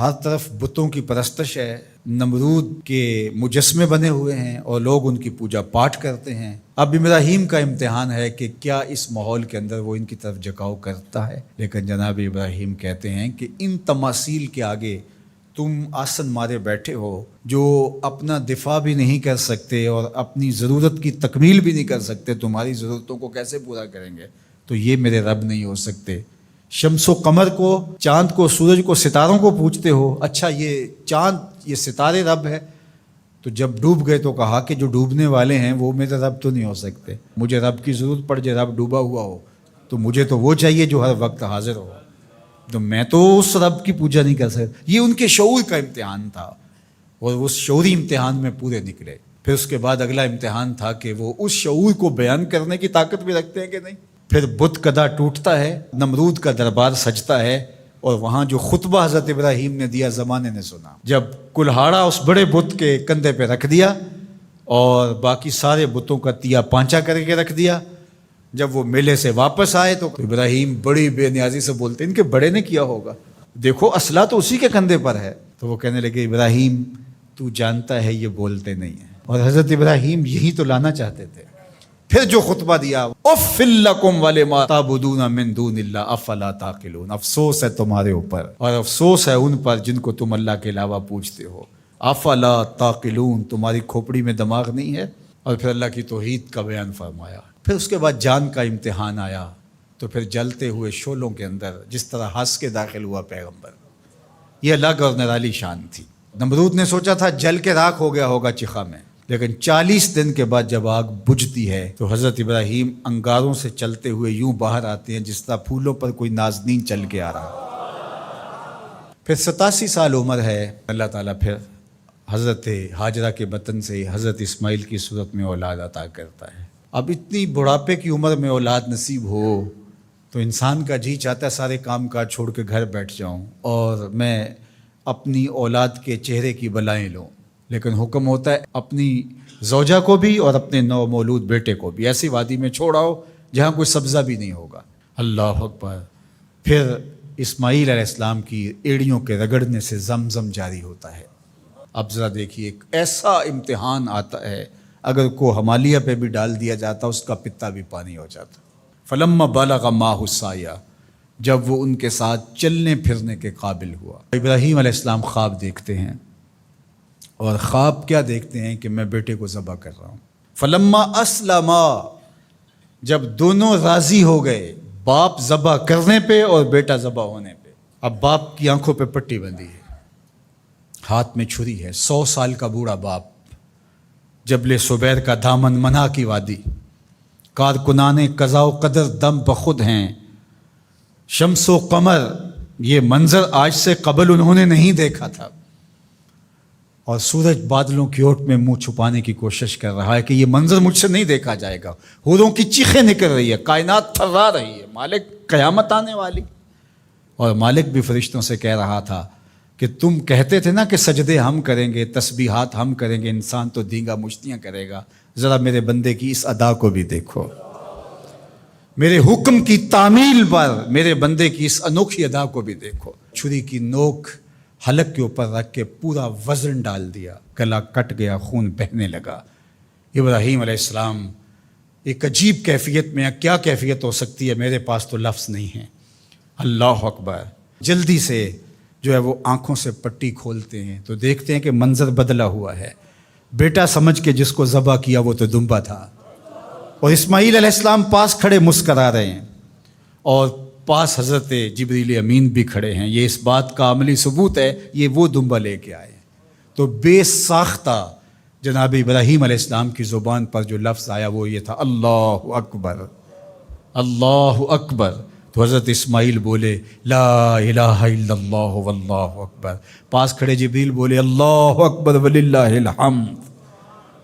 ہر طرف بتوں کی پرستش ہے، نمرود کے مجسمے بنے ہوئے ہیں اور لوگ ان کی پوجا پاٹ کرتے ہیں۔ اب ابراہیم کا امتحان ہے کہ کیا اس ماحول کے اندر وہ ان کی طرف جھکاؤ کرتا ہے، لیکن جناب ابراہیم کہتے ہیں کہ ان تماثیل کے آگے تم آسن مارے بیٹھے ہو، جو اپنا دفاع بھی نہیں کر سکتے اور اپنی ضرورت کی تکمیل بھی نہیں کر سکتے، تمہاری ضرورتوں کو کیسے پورا کریں گے؟ تو یہ میرے رب نہیں ہو سکتے۔ شمس و قمر کو، چاند کو، سورج کو، ستاروں کو پوجتے ہو، اچھا یہ چاند، یہ ستارے رب ہے؟ تو جب ڈوب گئے تو کہا کہ جو ڈوبنے والے ہیں وہ میرے رب تو نہیں ہو سکتے، مجھے رب کی ضرورت پڑ جائے، رب ڈوبا ہوا ہو تو مجھے تو وہ چاہیے جو ہر وقت حاضر ہو، تو میں تو اس رب کی پوجا نہیں کر سکتا۔ یہ ان کے شعور کا امتحان تھا اور اس شعوری امتحان میں پورے نکلے۔ پھر اس کے بعد اگلا امتحان تھا کہ وہ اس شعور کو بیان کرنے کی طاقت بھی رکھتے ہیں کہ نہیں۔ پھر بت کدا ٹوٹتا ہے، نمرود کا دربار سجتا ہے، اور وہاں جو خطبہ حضرت ابراہیم نے دیا زمانے نے سنا، جب کلہاڑا اس بڑے بت کے کندھے پہ رکھ دیا اور باقی سارے بتوں کا تیا پانچا کر کے رکھ دیا، جب وہ میلے سے واپس آئے تو ابراہیم بڑی بے نیازی سے بولتے ان کے بڑے نے کیا ہوگا، دیکھو اسلحہ تو اسی کے کندھے پر ہے۔ تو وہ کہنے لگے ابراہیم تو جانتا ہے یہ بولتے نہیں ہیں، اور حضرت ابراہیم یہی تو لانا چاہتے تھے۔ پھر جو خطبہ دیا، اُفِّل لَکُمْ وَلِمَا تَعْبُدُونَ مِن دُونِ اللَّهِ أَفَلَا تَعْقِلُونَ، افسوس ہے تمہارے اوپر اور افسوس ہے ان پر جن کو تم اللہ کے علاوہ پوجتے ہو۔ افلا تعقلون، تمہاری کھوپڑی میں دماغ نہیں ہے۔ اور پھر اللہ کی توحید کا بیان فرمایا۔ پھر اس کے بعد جان کا امتحان آیا، تو پھر جلتے ہوئے شعلوں کے اندر جس طرح ہنس کے داخل ہوا پیغمبر، یہ الگ اور نرالی شان تھی۔ نمرود نے سوچا تھا جل کے راکھ ہو گیا ہوگا چخا میں، لیکن 40 دن کے بعد جب آگ بجھتی ہے تو حضرت ابراہیم انگاروں سے چلتے ہوئے یوں باہر آتے ہیں جس طرح پھولوں پر کوئی نازنین چل کے آ رہا۔ پھر 87 سال عمر ہے، اللہ تعالیٰ پھر حضرت ہاجرہ کے بطن سے حضرت اسماعیل کی صورت میں اولاد عطا کرتا ہے۔ اب اتنی بڑھاپے کی عمر میں اولاد نصیب ہو تو انسان کا جی چاہتا ہے سارے کام کاج چھوڑ کے گھر بیٹھ جاؤں اور میں اپنی اولاد کے چہرے کی بلائیں لوں، لیکن حکم ہوتا ہے اپنی زوجہ کو بھی اور اپنے نو مولود بیٹے کو بھی ایسی وادی میں چھوڑاؤ جہاں کوئی سبزہ بھی نہیں ہوگا۔ اللہ اکبر۔ پھر اسماعیل علیہ السلام کی ایڑیوں کے رگڑنے سے زمزم جاری ہوتا ہے۔ اب ذرا دیکھیے، ایک ایسا امتحان آتا ہے، اگر کو ہمالیہ پہ بھی ڈال دیا جاتا اس کا پتا بھی پانی ہو جاتا۔ فلما بلغ معہ السعی، جب وہ ان کے ساتھ چلنے پھرنے کے قابل ہوا۔ ابراہیم علیہ السلام خواب دیکھتے ہیں، اور خواب کیا دیکھتے ہیں کہ میں بیٹے کو ذبح کر رہا ہوں۔ فلما اسلما، جب دونوں راضی ہو گئے، باپ ذبح کرنے پہ اور بیٹا ذبح ہونے پہ۔ اب باپ کی آنکھوں پہ پٹی بندھی ہے، ہاتھ میں چھری ہے، 100 سال کا بوڑھا باپ، جبل صبیر کا دامن منا کی وادی، کارکنان قضاء و قدر دم بخود ہیں، شمس و قمر، یہ منظر آج سے قبل انہوں نے نہیں دیکھا تھا، اور سورج بادلوں کی اوٹ میں منہ چھپانے کی کوشش کر رہا ہے کہ یہ منظر مجھ سے نہیں دیکھا جائے گا۔ حوروں کی چیخیں نکل رہی ہے، کائنات تھرا رہی ہے، مالک قیامت آنے والی۔ اور مالک بھی فرشتوں سے کہہ رہا تھا کہ تم کہتے تھے نا کہ سجدے ہم کریں گے، تسبیحات ہم کریں گے، انسان تو دینگا مشتیاں کرے گا، ذرا میرے بندے کی اس ادا کو بھی دیکھو، میرے حکم کی تعمیل پر میرے بندے کی اس انوکھی ادا کو بھی دیکھو۔ چھری کی نوک حلق کے اوپر رکھ کے پورا وزن ڈال دیا، گلا کٹ گیا، خون بہنے لگا۔ ابراہیم علیہ السلام ایک عجیب کیفیت میں، کیا کیفیت ہو سکتی ہے، میرے پاس تو لفظ نہیں ہے۔ اللہ اکبر۔ جلدی سے جو ہے وہ آنکھوں سے پٹی کھولتے ہیں تو دیکھتے ہیں کہ منظر بدلا ہوا ہے۔ بیٹا سمجھ کے جس کو ذبح کیا وہ تو دمبا تھا، اور اسماعیل علیہ السلام پاس کھڑے مسکرا رہے ہیں، اور پاس حضرت جبریل امین بھی کھڑے ہیں۔ یہ اس بات کا عملی ثبوت ہے یہ وہ دمبا لے کے آئے۔ تو بے ساختہ جناب ابراہیم علیہ السلام کی زبان پر جو لفظ آیا وہ یہ تھا، اللہ اکبر، اللہ اکبر۔ تو حضرت اسماعیل بولے لا الہ الا اللہ واللہ اکبر۔ پاس کھڑے جبریل بولے اللہ اکبر وللہ الحمد۔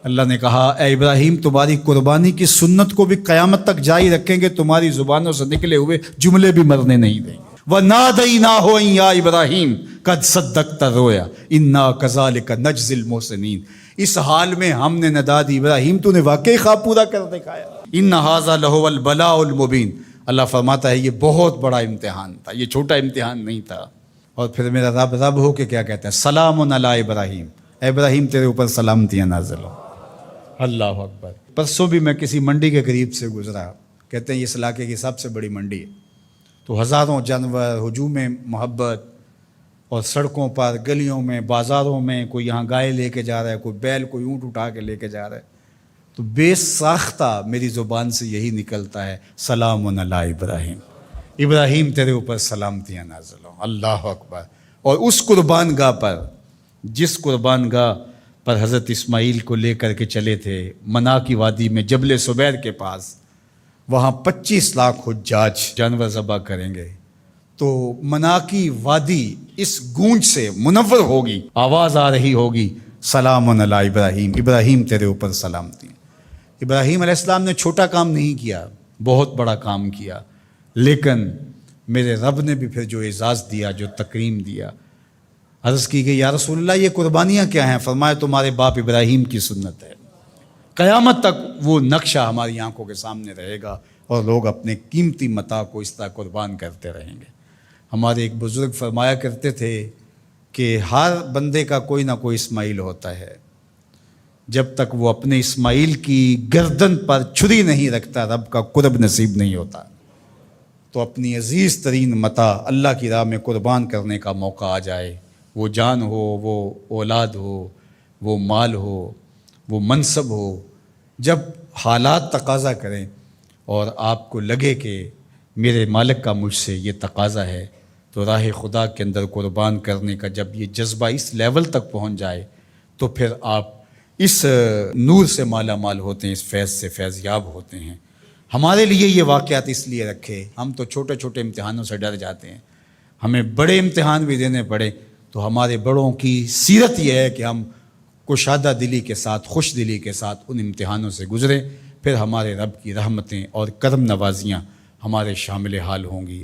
اللہ نے کہا اے ابراہیم تمہاری قربانی کی سنت کو بھی قیامت تک جاری رکھیں گے، تمہاری زبانوں سے نکلے ہوئے جملے بھی مرنے نہیں دیں گے۔ وَنَادَيْنَاهُ أَن يَا إِبْرَاهِيمُ قَدْ صَدَّقْتَ الرُّؤْيَا إِنَّا كَذَلِكَ نَجْزِي الْمُحْسِنِينَ۔ اس حال میں ہم نے ندا دی ابراہیم تو نے واقعی خواب پورا کر دکھایا۔ إِنَّ هَذَا لَهُوَ الْبَلَاءُ الْمُبِينُ۔ اللہ فرماتا ہے یہ بہت بڑا امتحان تھا، یہ چھوٹا امتحان نہیں تھا۔ اور پھر میرا رب رب ہو کے کیا کہتا ہے؟ سلام علی ابراہیم، اے ابراہیم تیرے اوپر سلامتیاں نازل ہو۔ اللہ اکبر۔ پرسوں بھی میں کسی منڈی کے قریب سے گزرا، کہتے ہیں اس علاقے کی سب سے بڑی منڈی ہے، تو ہزاروں جانور، ہجوم محبت، اور سڑکوں پر، گلیوں میں، بازاروں میں، کوئی یہاں گائے لے کے جا رہا ہے، کوئی بیل، کوئی اونٹ اٹھا کے لے کے جا رہا ہے، تو بے ساختہ میری زبان سے یہی نکلتا ہے، سلام علی ابراہیم، ابراہیم تیرے اوپر سلامتیاں نازل ہوں۔ اللہ اکبر۔ اور اس قربان گاہ پر، جس قربان گاہ پر حضرت اسماعیل کو لے کر کے چلے تھے، منا کی وادی میں جبل سبیر کے پاس، وہاں 25 لاکھ حجاج جانور ذبح کریں گے، تو منا کی وادی اس گونج سے منور ہوگی، آواز آ رہی ہوگی، سلام علی ابراہیم، ابراہیم تیرے اوپر سلامتی۔ ابراہیم علیہ السلام نے چھوٹا کام نہیں کیا، بہت بڑا کام کیا، لیکن میرے رب نے بھی پھر جو اعزاز دیا، جو تکریم دیا، عرض کی گئی یا رسول اللہ یہ قربانیاں کیا ہیں؟ فرمایا تمہارے باپ ابراہیم کی سنت ہے، قیامت تک وہ نقشہ ہماری آنکھوں کے سامنے رہے گا، اور لوگ اپنے قیمتی متاع کو اس طرح قربان کرتے رہیں گے۔ ہمارے ایک بزرگ فرمایا کرتے تھے کہ ہر بندے کا کوئی نہ کوئی اسماعیل ہوتا ہے، جب تک وہ اپنے اسماعیل کی گردن پر چھری نہیں رکھتا رب کا قرب نصیب نہیں ہوتا۔ تو اپنی عزیز ترین متاع اللہ کی راہ میں قربان کرنے کا موقع آ جائے، وہ جان ہو، وہ اولاد ہو، وہ مال ہو، وہ منصب ہو، جب حالات تقاضا کریں اور آپ کو لگے کہ میرے مالک کا مجھ سے یہ تقاضا ہے، تو راہ خدا کے اندر قربان کرنے کا جب یہ جذبہ اس لیول تک پہنچ جائے، تو پھر آپ اس نور سے مالا مال ہوتے ہیں، اس فیض سے فیض یاب ہوتے ہیں۔ ہمارے لیے یہ واقعات اس لیے رکھے، ہم تو چھوٹے چھوٹے امتحانوں سے ڈر جاتے ہیں، ہمیں بڑے امتحان بھی دینے پڑے تو ہمارے بڑوں کی سیرت یہ ہے کہ ہم کشادہ دلی کے ساتھ، خوش دلی کے ساتھ ان امتحانوں سے گزریں، پھر ہمارے رب کی رحمتیں اور کرم نوازیاں ہمارے شامل حال ہوں گی۔